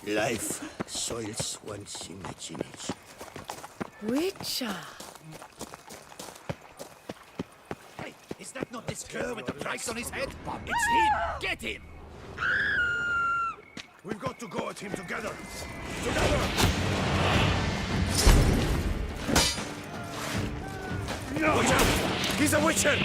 Life soils one's imagination. Witcher. Hey, is that not this cur with the price on his head? It's him! Get him! We've got to go at him together. Together! Watch out! He's a witcher!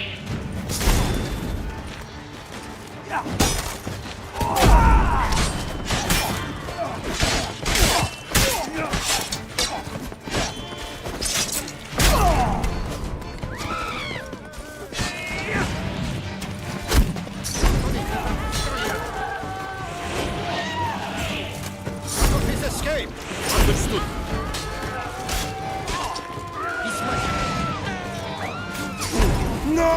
His escape! Understood. He's my... No!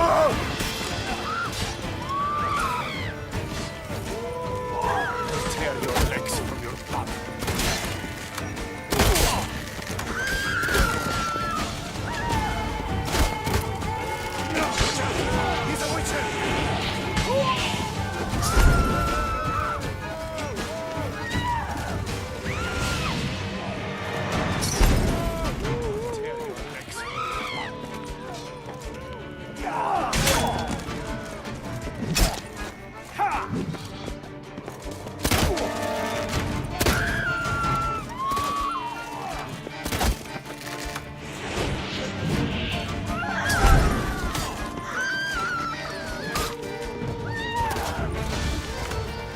Tear your legs from your body. Watch out! He's a witcher! Tear your legs from your body.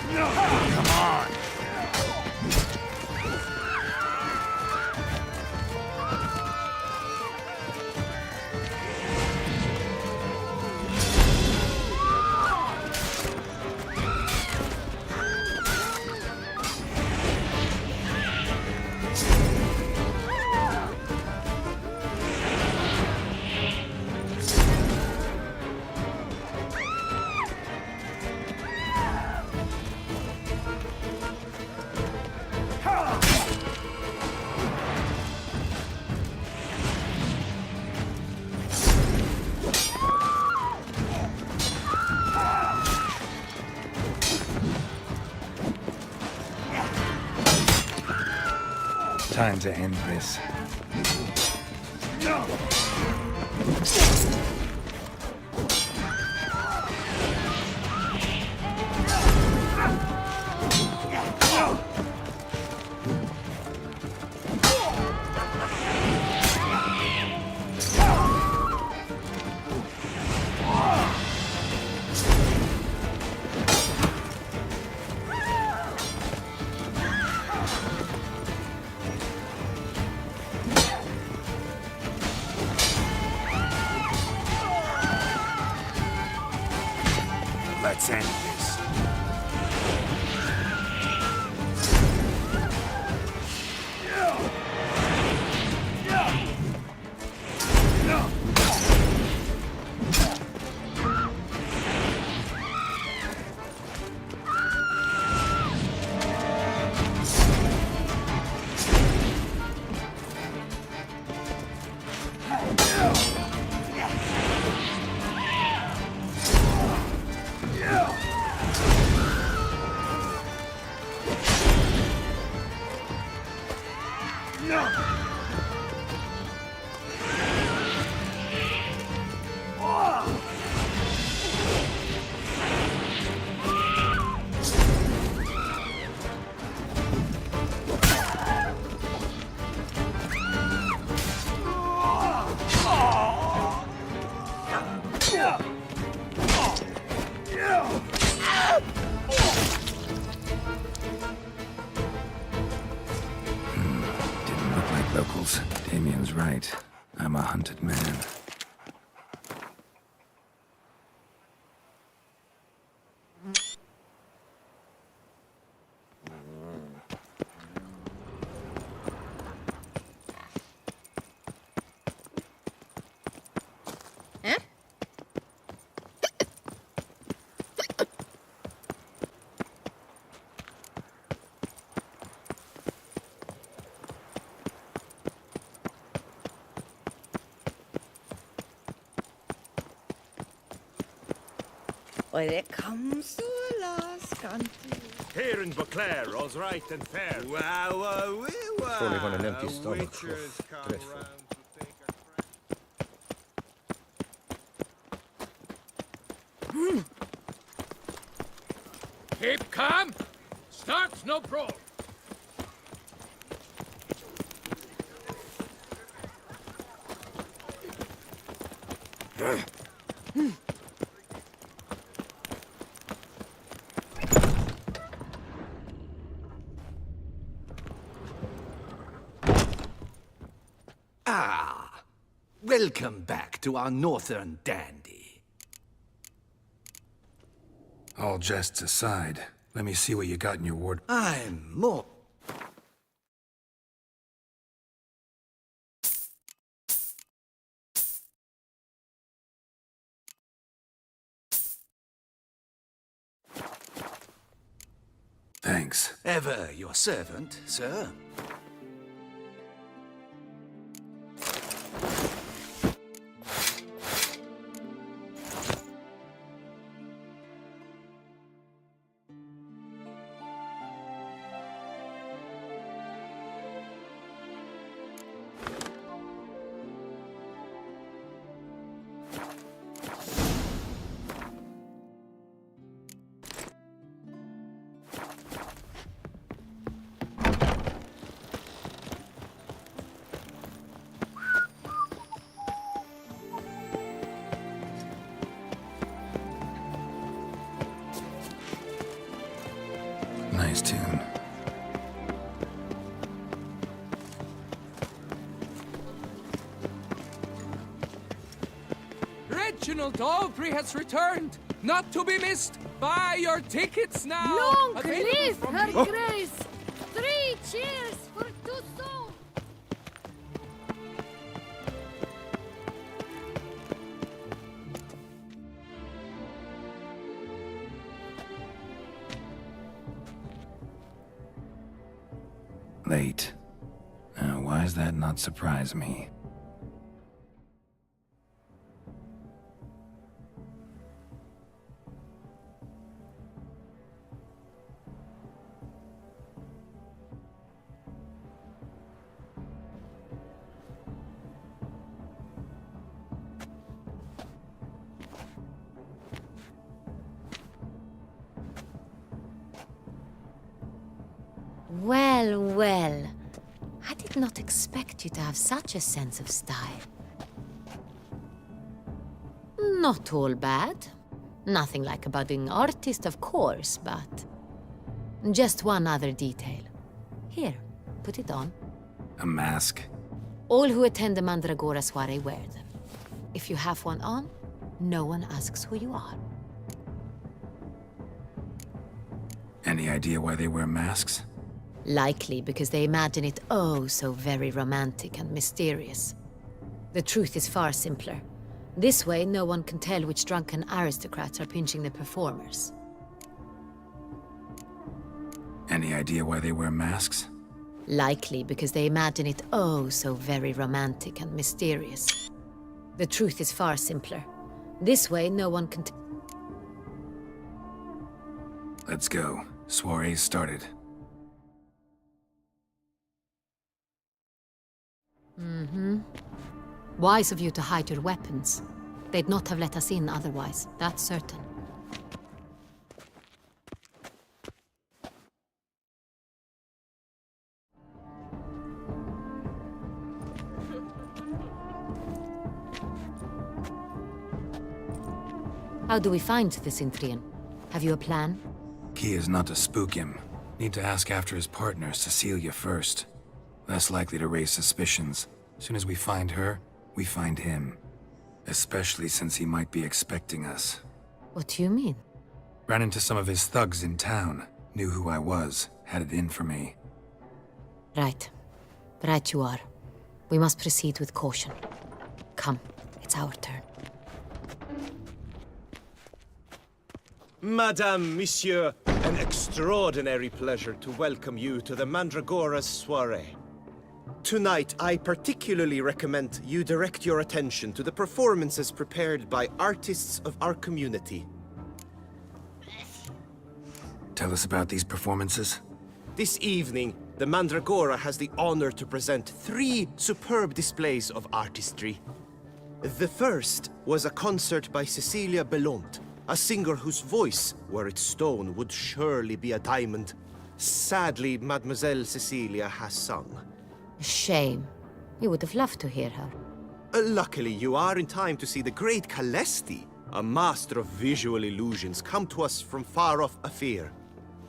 Come on! Time to end this. Let's end this. Didn't look like locals. Damien's right. I'm a hunted man. Eh? Og det kom så laskantig. Here in Beauclair, all's right and fair. Probably got an empty stomach. Witches come Dreadful. round to take our friend. Keep calm. Start no brawl. Welcome back to our northern dandy. All jests aside, let me see what you got in your ward. I'm more... Thanks. Ever your servant, sir. Nice tune. Reginald Aubrey has returned, not to be missed. Buy your tickets now. Long Available live from her the- grace! 3 cheers for Tussaud! Late. Why does that not surprise me? Well, well. I did not expect you to have such a sense of style. Not all bad. Nothing like a budding artist, of course, but... just one other detail. Here, put it on. A mask? All who attend the Mandragora soiree wear them. If you have one on, no one asks who you are. Any idea why they wear masks? Likely because they imagine it oh so very romantic and mysterious. The truth is far simpler. This way, no one can tell which drunken aristocrats are pinching the performers. Any idea why they wear masks? Likely because they imagine it oh so very romantic and mysterious. The truth is far simpler. This way, no one can Let's go. Soiree's started. Wise of you to hide your weapons. They'd not have let us in otherwise, that's certain. How do we find the Cintrian? Have you a plan? Key is not to spook him. Need to ask after his partner, Cecilia, first. Less likely to raise suspicions. Soon as we find her, we find him. Especially since he might be expecting us. What do you mean? Ran into some of his thugs in town. Knew who I was. Had it in for me. Right. Right you are. We must proceed with caution. Come, it's our turn. Madame, Monsieur, an extraordinary pleasure to welcome you to the Mandragora's soiree. Tonight, I particularly recommend you direct your attention to the performances prepared by artists of our community. Tell us about these performances. This evening, the Mandragora has the honor to present 3 superb displays of artistry. The first was a concert by Cecilia Belont, a singer whose voice, were it stone, would surely be a diamond. Sadly, Mademoiselle Cecilia has sung. Shame. You would have loved to hear her. Luckily, you are in time to see the great Calesti, a master of visual illusions, come to us from far off Afir.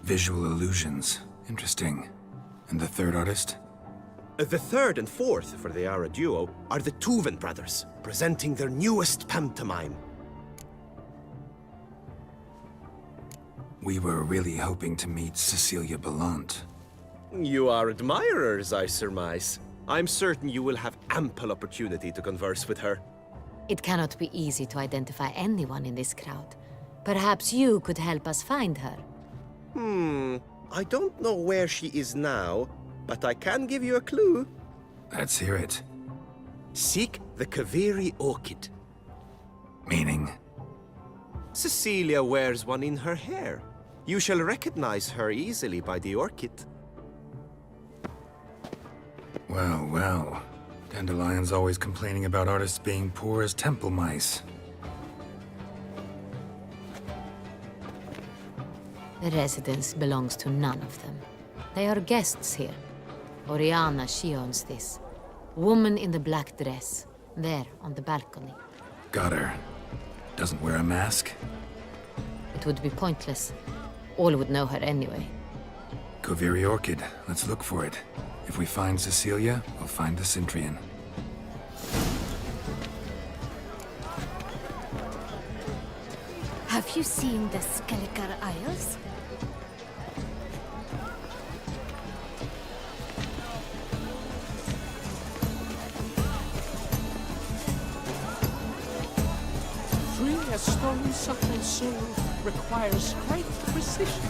Visual illusions. Interesting. And the third artist? The third and fourth, for they are a duo, are the Tuven brothers, presenting their newest pantomime. We were really hoping to meet Cecilia Belont. You are admirers, I surmise. I'm certain you will have ample opportunity to converse with her. It cannot be easy to identify anyone in this crowd. Perhaps you could help us find her. I don't know where she is now, but I can give you a clue. Let's hear it. Seek the Kaviri orchid. Meaning? Cecilia wears one in her hair. You shall recognize her easily by the orchid. Well, well. Dandelion's always complaining about artists being poor as temple mice. The residence belongs to none of them. They are guests here. Oriana, she owns this. Woman in the black dress. There, on the balcony. Got her. Doesn't wear a mask? It would be pointless. All would know her anyway. Kaviri Orchid. Let's look for it. If we find Cecilia, we'll find the Cintrian. Have you seen the Skelliger Isles? Free a stone subtle soul requires great precision.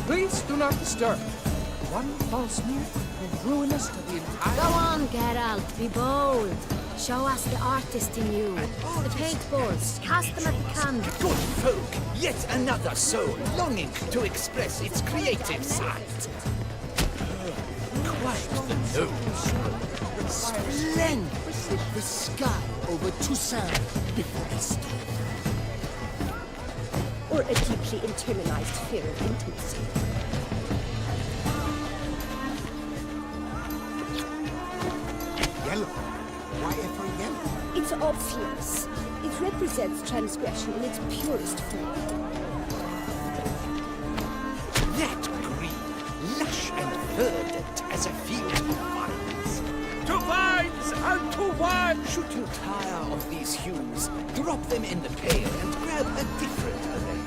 Please do not disturb. One false move will ruin us to the entire... Go on, Geralt, be bold. Show us the artist in you. The paintballs, cast them at the canvas. Good folk, yet another soul longing to express its creative side. Quite the nose. Splendid. The sky over Toussaint before the storm. Or a deeply internalized fear of intimacy. Yellow. Why ever yellow? It's obvious. It represents transgression in its purest form. That green, lush and verdant as a field of vines. To vines and to wine! Should you tire of these hues, drop them in the pail and grab a different array.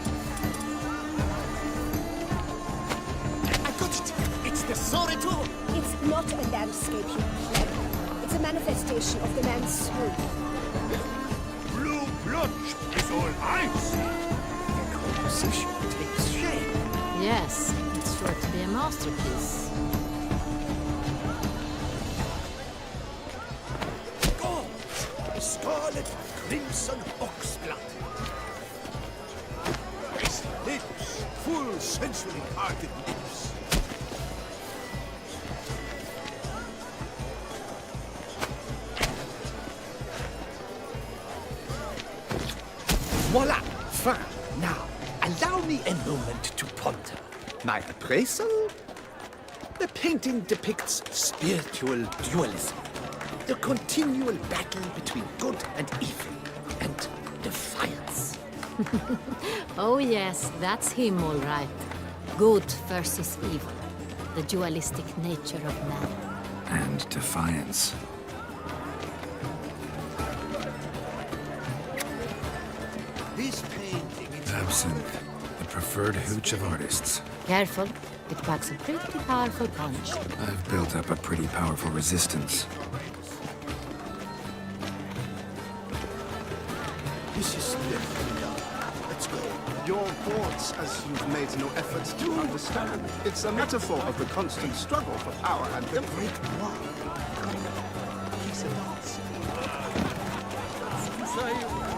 I got it! It's the Sorito! It's not a landscape, you pleb. It's a manifestation of the man's soul. Blue plunge is all I see. The composition takes shape. Yes, it's sure to be a masterpiece. Gold! Scarlet, crimson oxblood. His lips, full sensually parted lips. Voila! Fin! Now, allow me a moment to ponder. My appraisal? The painting depicts spiritual dualism. The continual battle between good and evil, and defiance. Oh yes, that's him all right. Good versus evil. The dualistic nature of man. And defiance. This painting is... Absinthe. The preferred hooch of artists. Careful, it packs a pretty powerful punch. I've built up a pretty powerful resistance. This is splendid. Let's go. Your thoughts, as you've made no effort to understand. It's a metaphor of the constant struggle for power and The great one. He's a dancer.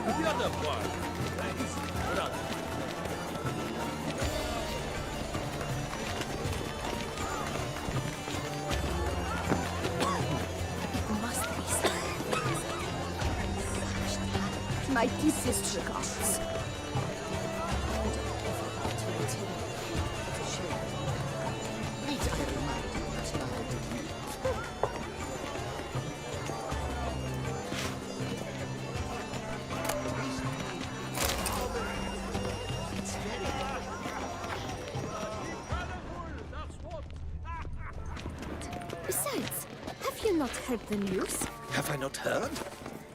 The other one. Thanks, brother. Must be some. My deepest regards. Besides, have you not heard the news? Have I not heard?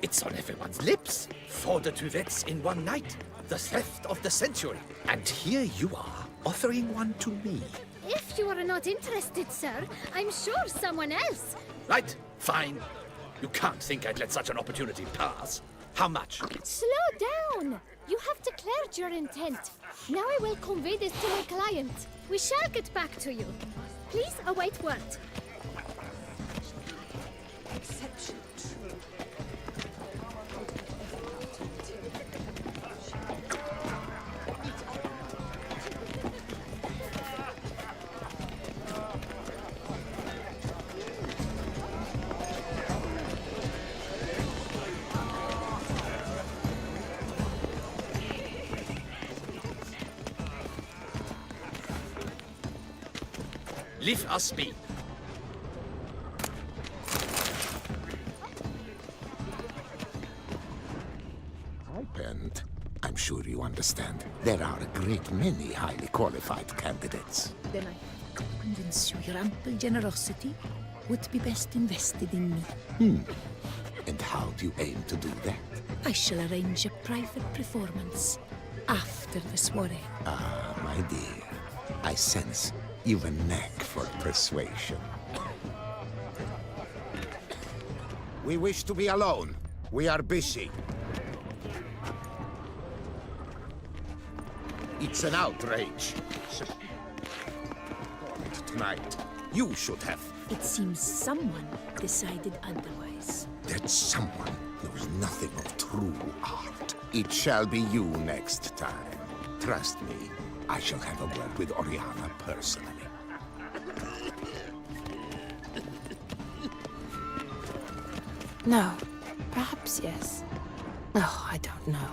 It's on everyone's lips. 4 de Tuvets in one night. The theft of the century. And here you are, offering one to me. If you are not interested, sir, I'm sure someone else. Right, fine. You can't think I'd let such an opportunity pass. How much? Slow down! You have declared your intent. Now I will convey this to my client. We shall get back to you. Please await word. Leave us be. And I'm sure you understand. There are a great many highly qualified candidates. Then I convince you your ample generosity would be best invested in me. And how do you aim to do that? I shall arrange a private performance after the soiree. Ah, my dear. I sense you've a knack for persuasion. We wish to be alone. We are busy. It's an outrage. Tonight, you should have. It seems someone decided otherwise. That someone knows nothing of true art. It shall be you next time. Trust me, I shall have a word with Oriana personally. No. Perhaps yes. Oh, I don't know.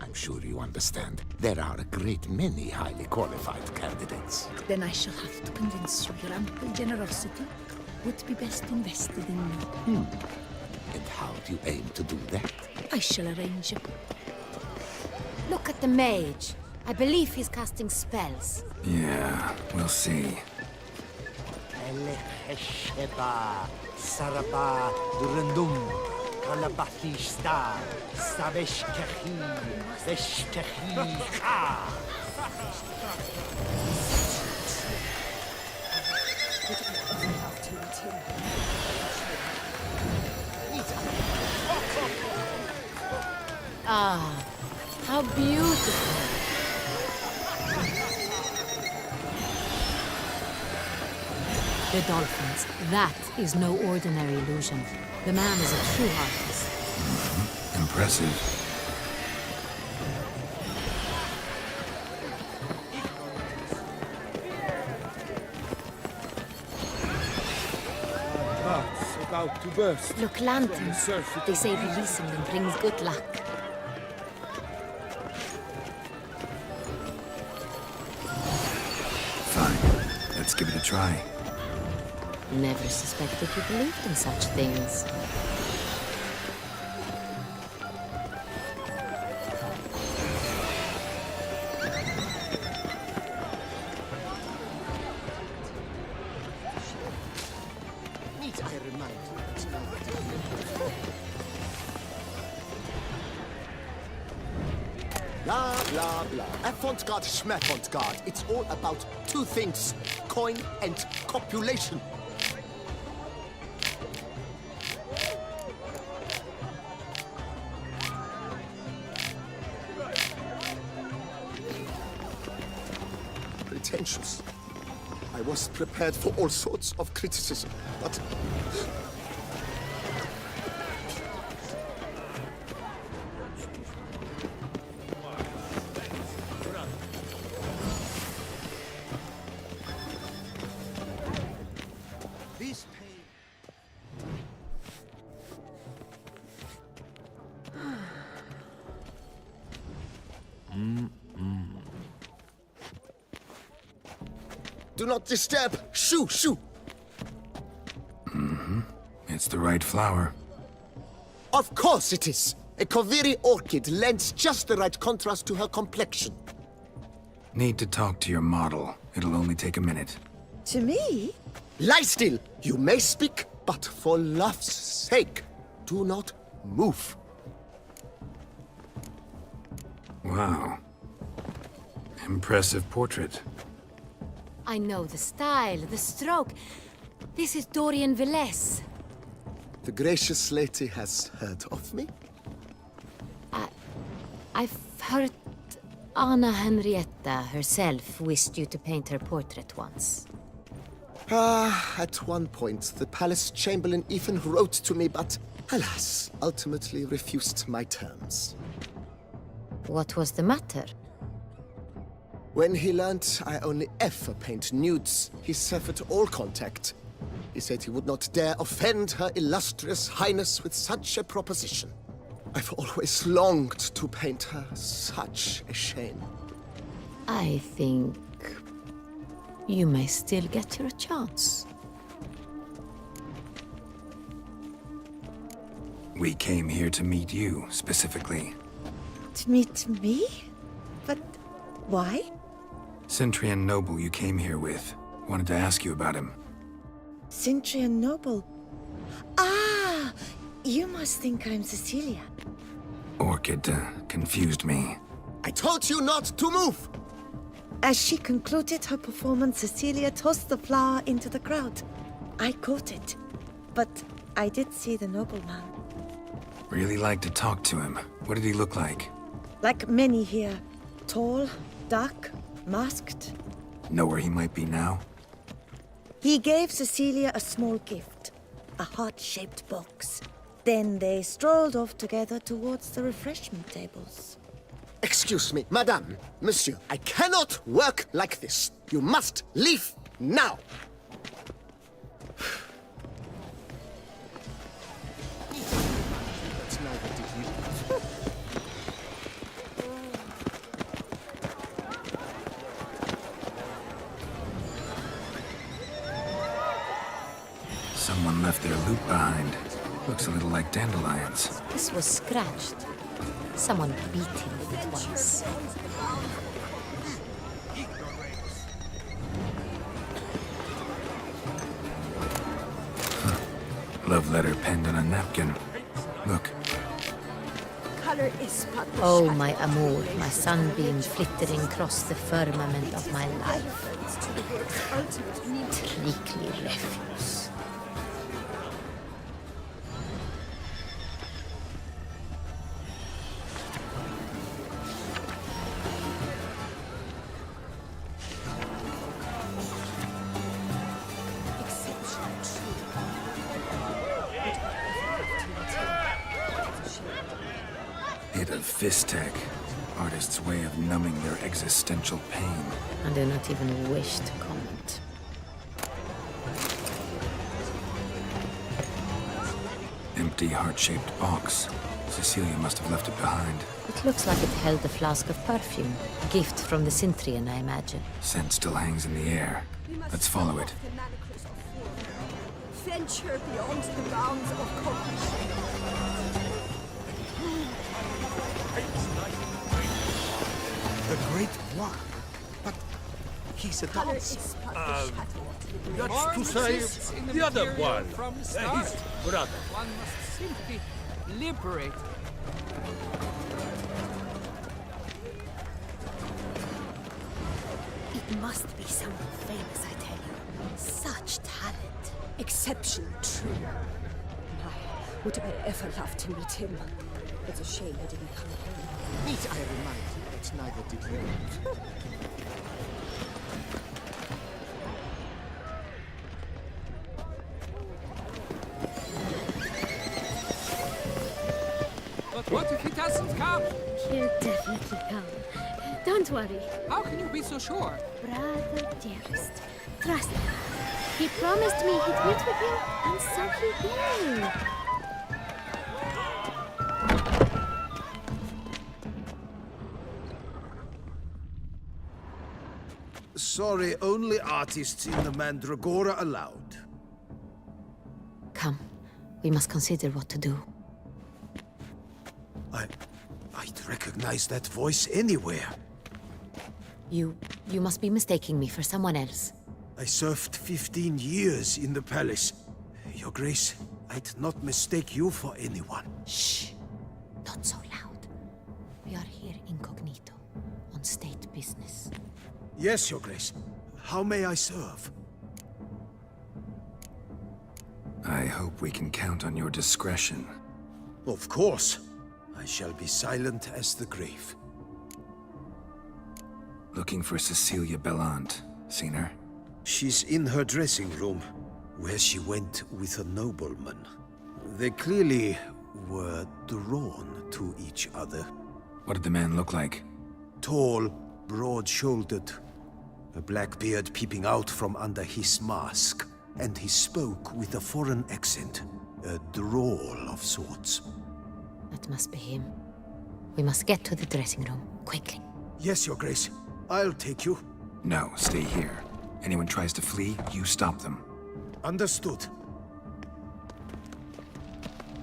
I'm sure you understand. There are a great many highly qualified candidates. Then I shall have to convince you your ample generosity would be best invested in me. And how do you aim to do that? I shall arrange a... Look at the mage. I believe he's casting spells. Yeah, we'll see. Elechesheba, Saraba, Durandum, Kalabathista, Saveshkehi, Veshkehi, Ha! Ah, how beautiful. The dolphins. That is no ordinary illusion. The man is a true artist. Impressive. Heart's about to burst. Look, lanterns. They say releasing them brings good luck. Fine. Let's give it a try. Never suspected you believed in such things. Blah, blah, blah. Avant-garde, schmavant-garde. It's all about two things. Coin and copulation. Pretentious. I was prepared for all sorts of criticism, but... This Do not disturb! Shoo, shoo! It's the right flower. Of course it is! A Koviri orchid lends just the right contrast to her complexion. Need to talk to your model. It'll only take a minute. To me? Lie still! You may speak, but for love's sake, do not move. Wow. Impressive portrait. I know the style, the stroke. This is Dorian Velez. The gracious lady has heard of me? I've heard Anna Henrietta herself wished you to paint her portrait once. At one point, the palace chamberlain even wrote to me, but alas, ultimately refused my terms. What was the matter? When he learned I only ever paint nudes, he severed all contact. He said he would not dare offend her illustrious highness with such a proposition. I've always longed to paint her. Such a shame. I think you may still get your chance. We came here to meet you, specifically. To meet me? But why? Cintrian noble you came here with. Wanted to ask you about him. Cintrian noble. Ah! You must think I'm Cecilia. Orchid confused me. I told you not to move! As she concluded her performance, Cecilia tossed the flower into the crowd. I caught it, but I did see the nobleman. Really like to talk to him. What did he look like? Like many here. Tall, dark, masked. Know where he might be now? He gave Cecilia a small gift, a heart-shaped box. Then they strolled off together towards the refreshment tables. Excuse me, madame, monsieur, I cannot work like this. You must leave now. That's neither did you. Someone left their loot behind. Looks a little like dandelions. This was scratched. Someone beat him with it once. Love letter penned on a napkin. Look. Oh, my amour, my sunbeam flittering across the firmament of my life. Treacly refuse. Hit of Fistek. Artist's way of numbing their existential pain. I do not even wish to comment. Empty heart-shaped box. Cecilia must have left it behind. It looks like it held a flask of perfume. A gift from the Cintrian, I imagine. Scent still hangs in the air. Let's follow it. Venture beyond the bounds of cognition. The Great One? But he's a dancer. That's to say, the other one. From the His start. brother. One must simply liberate. It must be someone famous, I tell you. Such talent. Exceptional, true. My, would I ever love to meet him. It's a shame I didn't come home. Need I remind you that neither did you. What if he doesn't come? He'll definitely come. Don't worry. How can you be so sure? Brother dearest, trust me. He promised me he'd meet with you, and so he will. Sorry, only artists in the Mandragora allowed. Come. We must consider what to do. I'd recognize that voice anywhere. You must be mistaking me for someone else. I served 15 years in the palace. Your Grace, I'd not mistake you for anyone. Shh. Not so loud. We are here incognito, on state business. Yes, Your Grace. How may I serve? I hope we can count on your discretion. Of course. I shall be silent as the grave. Looking for Cecilia Bellant. Seen her? She's in her dressing room, where she went with a nobleman. They clearly were drawn to each other. What did the man look like? Tall, broad-shouldered, a black beard peeping out from under his mask. And he spoke with a foreign accent, a drawl of sorts. That must be him. We must get to the dressing room, quickly. Yes, Your Grace. I'll take you. No, stay here. Anyone tries to flee, you stop them. Understood.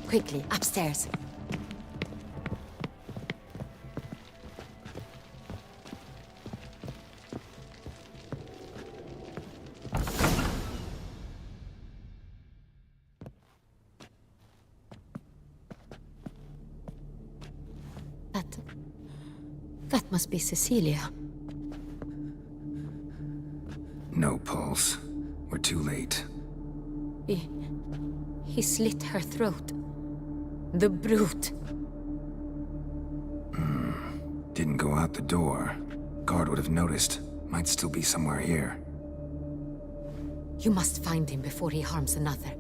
Quickly, upstairs. That must be Cecilia. No pulse. We're too late. He slit her throat. The brute. Didn't go out the door. Guard would have noticed. Might still be somewhere here. You must find him before he harms another.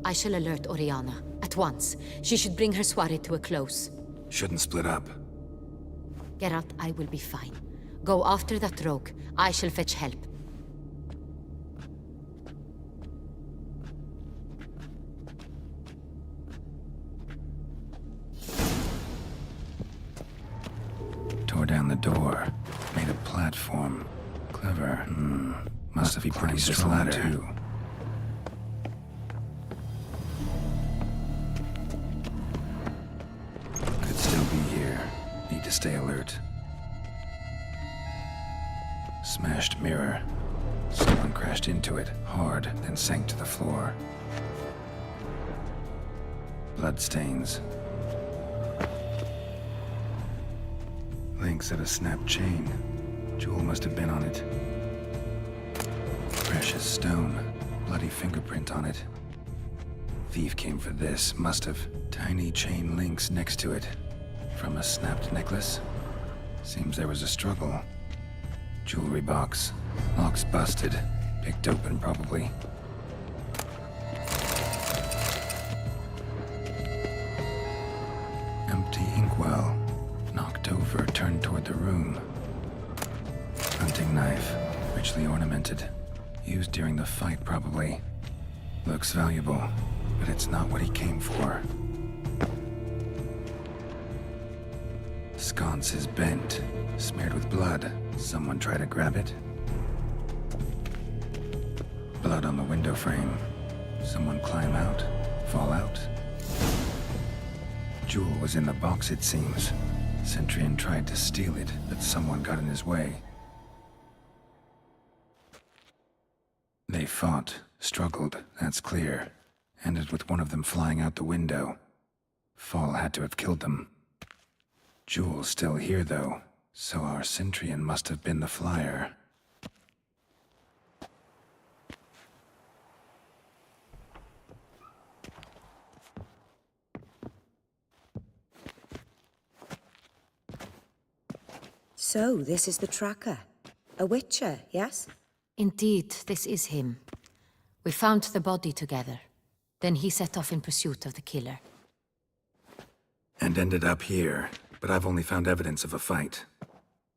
I shall alert Oriana. At once. She should bring her soirée to a close. Shouldn't split up. Geralt, I will be fine. Go after that rogue. I shall fetch help. Tore down the door. Made a platform. Clever. Must be pretty strong too. Could still be here. Need to stay alert. Smashed mirror. Someone crashed into it, hard, then sank to the floor. Bloodstains. Links of a snapped chain. Jewel must have been on it. Precious stone. Bloody fingerprint on it. Thief came for this, must have. Tiny chain links next to it. From a snapped necklace? Seems there was a struggle. Jewelry box. Lock's busted. Picked open, probably. Empty inkwell. Knocked over, turned toward the room. Hunting knife. Richly ornamented. Used during the fight, probably. Looks valuable, but it's not what he came for. Sconce is bent, smeared with blood. Someone try to grab it? Blood on the window frame. Someone climb out? Fall out? Jewel was in the box, it seems. Centurion tried to steal it, but someone got in his way. They fought, struggled, that's clear. Ended with one of them flying out the window. Fall had to have killed them. Jewel's still here, though, so our Centurion must have been the flyer. So, this is the tracker. A witcher, yes? Indeed, this is him. We found the body together. Then he set off in pursuit of the killer. And ended up here, but I've only found evidence of a fight.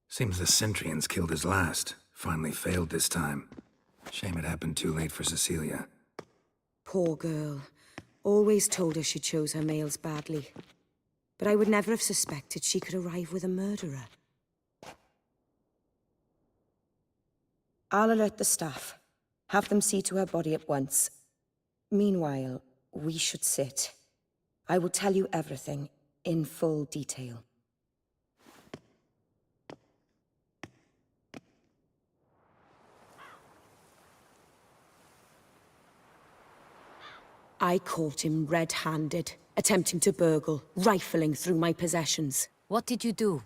Seems the Centrians killed his last. Finally failed this time. Shame it happened too late for Cecilia. Poor girl. Always told her she chose her males badly. But I would never have suspected she could arrive with a murderer. I'll alert the staff. Have them see to her body at once. Meanwhile, we should sit. I will tell you everything, in full detail. I caught him red-handed, attempting to burgle, rifling through my possessions. What did you do?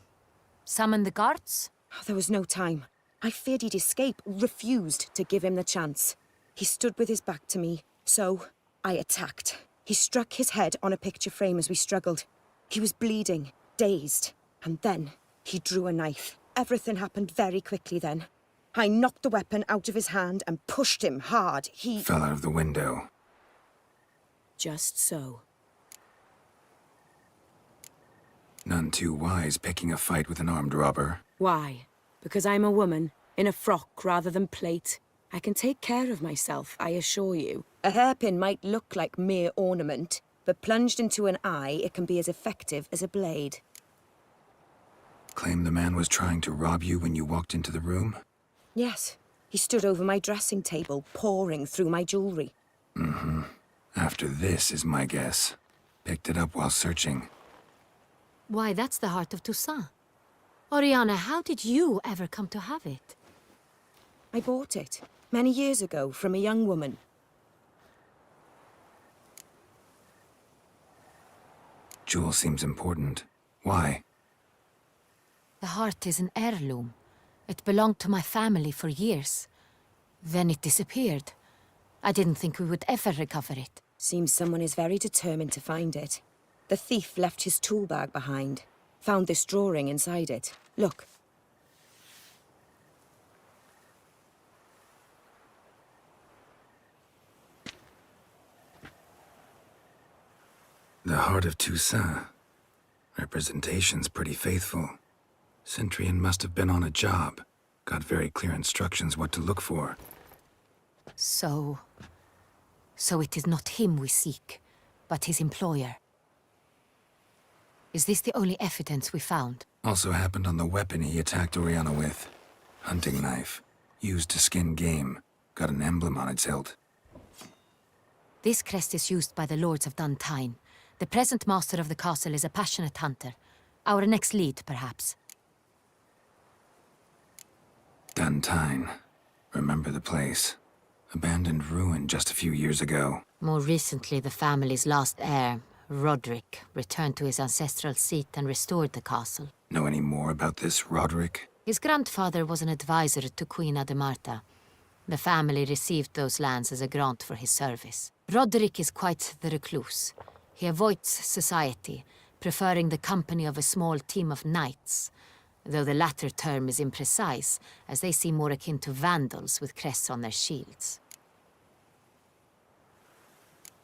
Summon the guards? There was no time. I feared he'd escape, refused to give him the chance. He stood with his back to me, so I attacked. He struck his head on a picture frame as we struggled. He was bleeding, dazed, and then he drew a knife. Everything happened very quickly then. I knocked the weapon out of his hand and pushed him hard. He fell out of the window. Just so. None too wise picking a fight with an armed robber. Why? Because I'm a woman, in a frock rather than plate. I can take care of myself, I assure you. A hairpin might look like mere ornament, but plunged into an eye, it can be as effective as a blade. Claim the man was trying to rob you when you walked into the room? Yes. He stood over my dressing table, pouring through my jewelry. Mm-hmm. After this is my guess. Picked it up while searching. Why, that's the heart of Toussaint. Oriana, how did you ever come to have it? I bought it, many years ago, from a young woman. Jewel seems important. Why? The heart is an heirloom. It belonged to my family for years. Then it disappeared. I didn't think we would ever recover it. Seems someone is very determined to find it. The thief left his tool bag behind. Found this drawing inside it. Look. The heart of Toussaint. Representation's pretty faithful. Centrian must have been on a job. Got very clear instructions what to look for. So it is not him we seek, but his employer. Is this the only evidence we found? Also happened on the weapon he attacked Oriana with. Hunting knife. Used to skin game. Got an emblem on its hilt. This crest is used by the Lords of Duntine. The present master of the castle is a passionate hunter. Our next lead, perhaps. Duntine. Remember the place. Abandoned ruin just a few years ago. More recently, the family's last heir, Roderick, returned to his ancestral seat and restored the castle. Know any more about this Roderick? His grandfather was an advisor to Queen Ademarta. The family received those lands as a grant for his service. Roderick is quite the recluse. He avoids society, preferring the company of a small team of knights, though the latter term is imprecise, as they seem more akin to vandals with crests on their shields.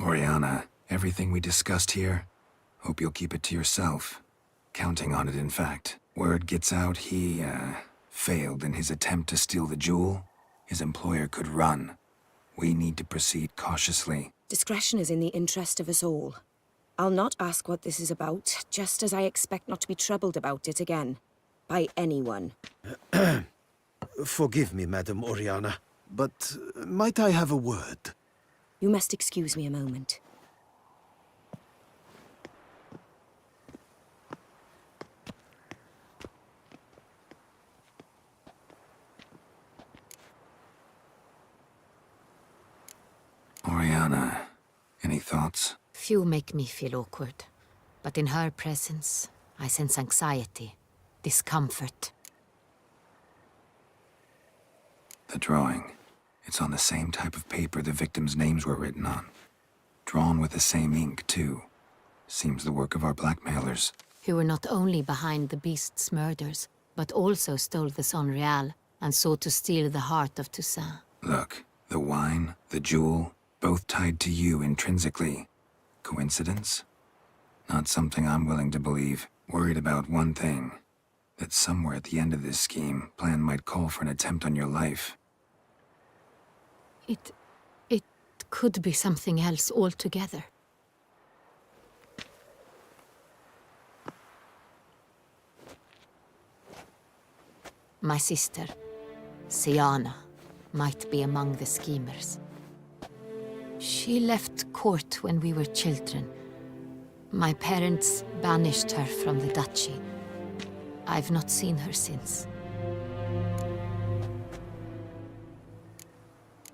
Oriana, everything we discussed here, hope you'll keep it to yourself. Counting on it, in fact. Word gets out he, failed in his attempt to steal the jewel. His employer could run. We need to proceed cautiously. Discretion is in the interest of us all. I'll not ask what this is about, just as I expect not to be troubled about it again. By anyone. Forgive me, Madam Oriana, but might I have a word? You must excuse me a moment. Oriana, any thoughts? Few make me feel awkward, but in her presence, I sense anxiety, discomfort. The drawing. It's on the same type of paper the victims' names were written on. Drawn with the same ink, too. Seems the work of our blackmailers. Who were not only behind the beast's murders, but also stole the Son Real and sought to steal the heart of Toussaint. Look, the wine, the jewel, both tied to you intrinsically. Coincidence? Not something I'm willing to believe. Worried about one thing. That somewhere at the end of this scheme, plan might call for an attempt on your life. It could be something else altogether. My sister, Siana, might be among the schemers. She left court when we were children. My parents banished her from the duchy. I've not seen her since.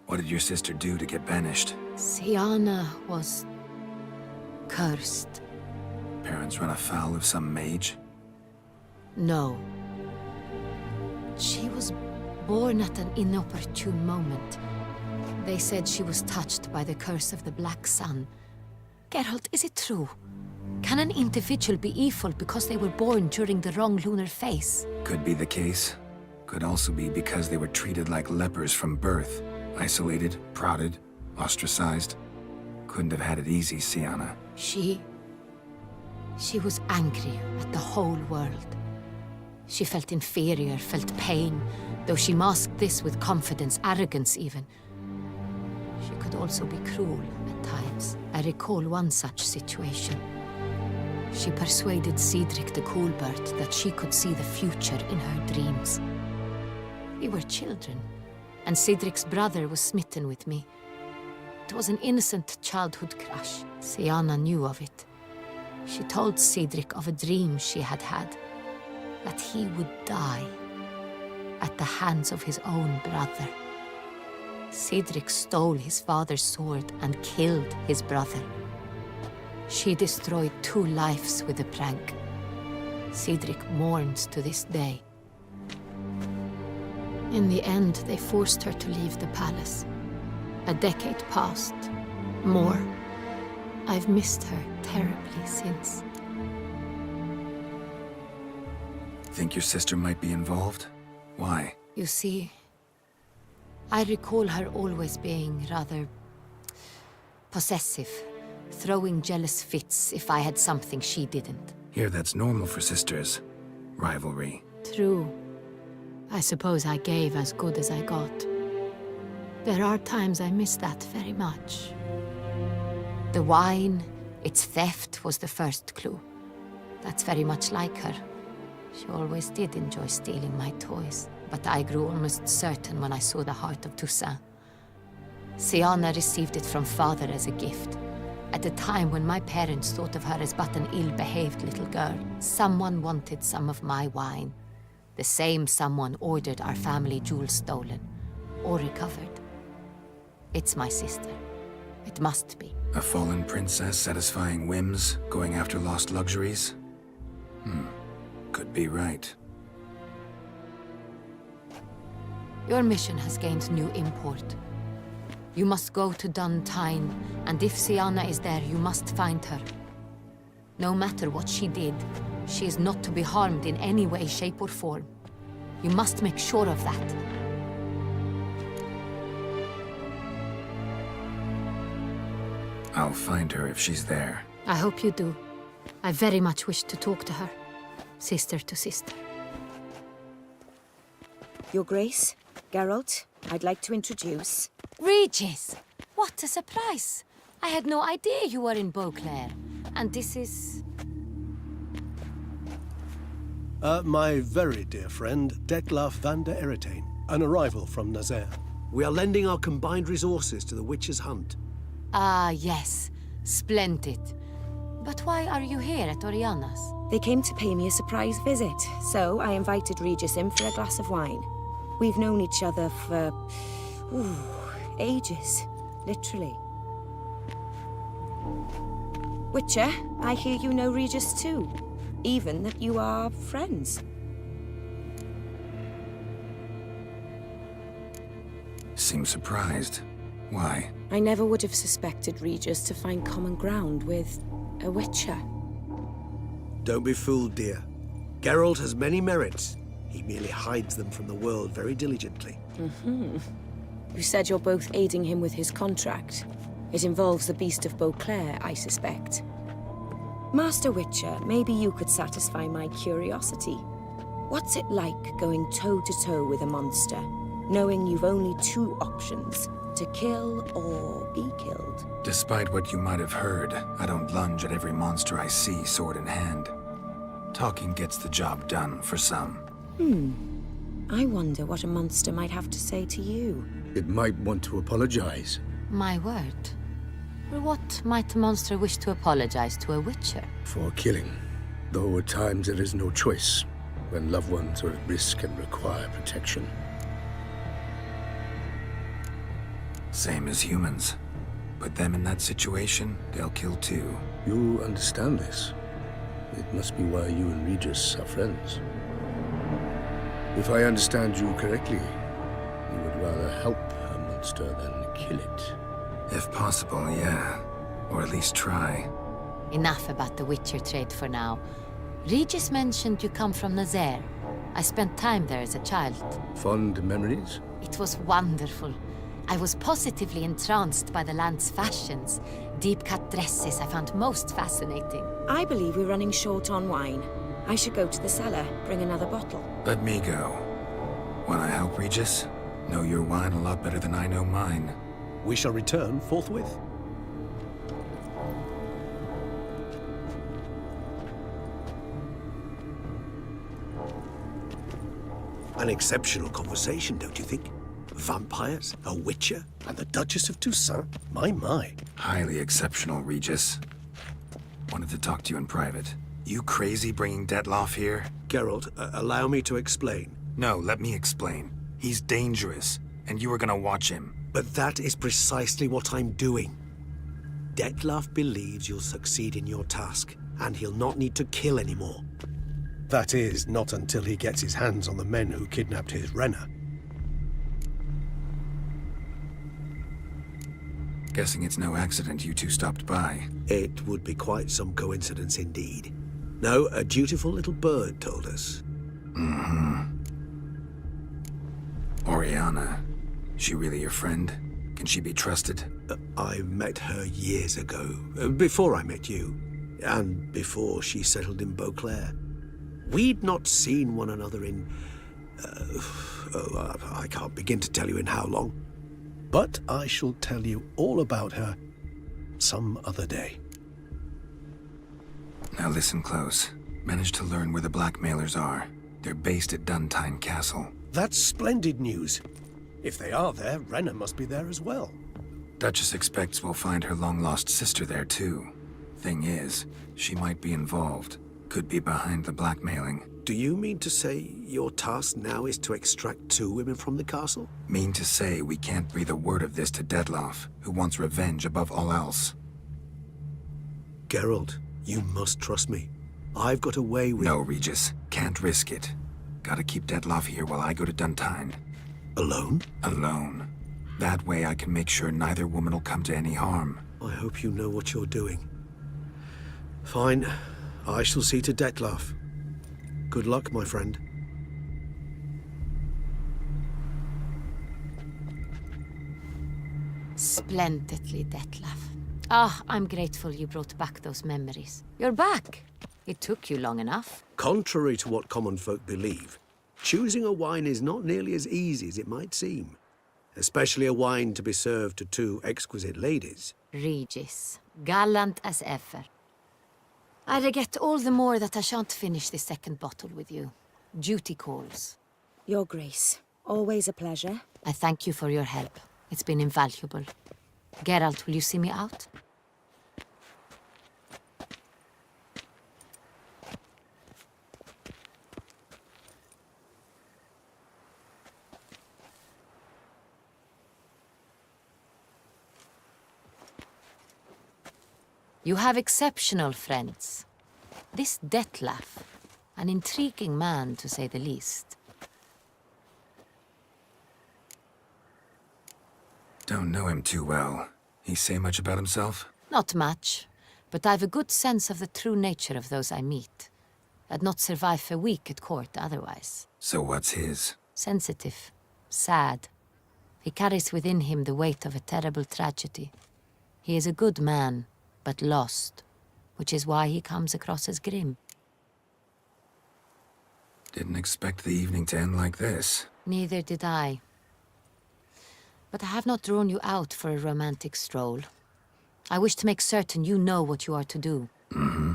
What did your sister do to get banished? Siana was cursed. Parents run afoul of some mage? No. She was born at an inopportune moment. They said she was touched by the curse of the Black Sun. Geralt, is it true? Can an individual be evil because they were born during the wrong lunar phase? Could be the case. Could also be because they were treated like lepers from birth. Isolated, prodded, ostracized. Couldn't have had it easy, Siana. She was angry at the whole world. She felt inferior, felt pain, though she masked this with confidence, arrogance even. She could also be cruel at times. I recall one such situation. She persuaded Cedric the Coolbird that she could see the future in her dreams. We were children, and Cedric's brother was smitten with me. It was an innocent childhood crush. Siana knew of it. She told Cedric of a dream she had had, that he would die at the hands of his own brother. Cedric stole his father's sword and killed his brother. She destroyed 2 lives with a prank. Cedric mourns to this day. In the end, they forced her to leave the palace. A decade passed. More. I've missed her terribly since. Think your sister might be involved? Why? You see, I recall her always being rather possessive, throwing jealous fits if I had something she didn't. Here, that's normal for sisters. Rivalry. True. I suppose I gave as good as I got. There are times I miss that very much. The wine, its theft, was the first clue. That's very much like her. She always did enjoy stealing my toys, but I grew almost certain when I saw the heart of Toussaint. Siana received it from father as a gift, at a time when my parents thought of her as but an ill-behaved little girl. Someone wanted some of my wine. The same someone ordered our family jewels stolen, or recovered. It's my sister. It must be. A fallen princess satisfying whims, going after lost luxuries? Could be right. Your mission has gained new import. You must go to Duntine, and if Siana is there, you must find her. No matter what she did, she is not to be harmed in any way, shape, or form. You must make sure of that. I'll find her if she's there. I hope you do. I very much wish to talk to her. Sister to sister. Your Grace, Geralt, I'd like to introduce... Regis! What a surprise! I had no idea you were in Beauclair. And this is... My very dear friend, Detlaf van der Eretain, an arrival from Nazaire. We are lending our combined resources to the Witch's Hunt. Ah, yes. Splendid. But why are you here at Oriana's? They came to pay me a surprise visit, so I invited Regis in for a glass of wine. We've known each other for... ages. Literally. Witcher, I hear you know Regis too. Even that you are friends. Seem surprised. Why? I never would have suspected Regis to find common ground with a Witcher. Don't be fooled, dear. Geralt has many merits. He merely hides them from the world very diligently. You said you're both aiding him with his contract. It involves the Beast of Beauclair, I suspect. Master Witcher, maybe you could satisfy my curiosity. What's it like going toe-to-toe with a monster, knowing you've only two options, to kill or be killed? Despite what you might have heard, I don't lunge at every monster I see sword in hand. Talking gets the job done for some. I wonder what a monster might have to say to you. It might want to apologize. My word. For what might a monster wish to apologize to a witcher? For killing. Though at times there is no choice, when loved ones are at risk and require protection. Same as humans. Put them in that situation, they'll kill too. You understand this. It must be why you and Regis are friends. If I understand you correctly, you would rather help a monster than kill it. If possible, yeah. Or at least try. Enough about the Witcher trade for now. Regis mentioned you come from Nazaire. I spent time there as a child. Fond memories? It was wonderful. I was positively entranced by the land's fashions. Deep-cut dresses I found most fascinating. I believe we're running short on wine. I should go to the cellar, bring another bottle. Let me go. Wanna help, Regis? Know your wine a lot better than I know mine. We shall return forthwith. An exceptional conversation, don't you think? Vampires, a witcher, and the Duchess of Toussaint? My. Highly exceptional, Regis. Wanted to talk to you in private. You crazy bringing Detloff here? Geralt, allow me to explain. No, let me explain. He's dangerous, and you were gonna watch him. But that is precisely what I'm doing. Detloff believes you'll succeed in your task, and he'll not need to kill anymore. That is, not until he gets his hands on the men who kidnapped his Renner. Guessing it's no accident you two stopped by. It would be quite some coincidence indeed. No, a dutiful little bird told us. Oriana. She really your friend? Can she be trusted? I met her years ago, before I met you, and before she settled in Beauclair. We'd not seen one another in... I can't begin to tell you in how long. But I shall tell you all about her some other day. Now listen close. Managed to learn where the blackmailers are. They're based at Duntine Castle. That's splendid news. If they are there, Renner must be there as well. Duchess expects we'll find her long-lost sister there too. Thing is, she might be involved. Could be behind the blackmailing. Do you mean to say your task now is to extract 2 women from the castle? Mean to say we can't breathe a word of this to Detloff, who wants revenge above all else. Geralt, you must trust me. I've got a way with... No, Regis. Can't risk it. Gotta keep Detloff here while I go to Duntine. Alone? Alone. That way I can make sure neither woman will come to any harm. I hope you know what you're doing. Fine. I shall see to Detloff. Good luck, my friend. Splendidly, Detlaff. I'm grateful you brought back those memories. You're back. It took you long enough. Contrary to what common folk believe, choosing a wine is not nearly as easy as it might seem. Especially a wine to be served to 2 exquisite ladies. Regis, gallant as ever. I regret all the more that I shan't finish this second bottle with you. Duty calls. Your Grace, always a pleasure. I thank you for your help. It's been invaluable. Geralt, will you see me out? You have exceptional friends. This Detlaff, an intriguing man to say the least. Don't know him too well. He say much about himself? Not much, but I've a good sense of the true nature of those I meet. I'd not survive a week at court otherwise. So what's his? Sensitive, sad. He carries within him the weight of a terrible tragedy. He is a good man, but lost, which is why he comes across as grim. Didn't expect the evening to end like this. Neither did I. But I have not drawn you out for a romantic stroll. I wish to make certain you know what you are to do. Mm-hmm.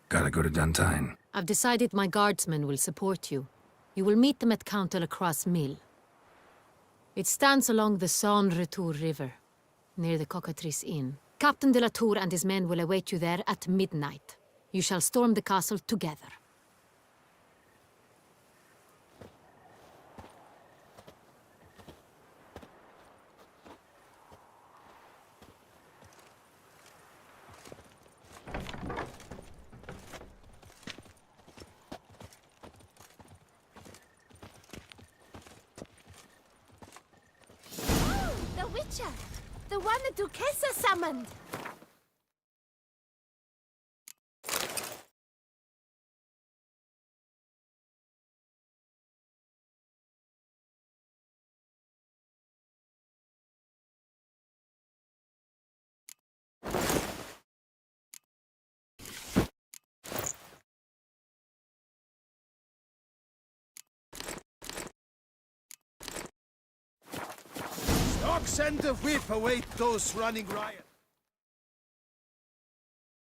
Gotta go to Duntine. I've decided my guardsmen will support you. You will meet them at Count Delacroix' mill. It stands along the Saône-Retour River, near the Cockatrice Inn. Captain de la Tour and his men will await you there at midnight. You shall storm the castle together. The Witcher! The one the Duchessa summoned! Ox and the whip await those running riot.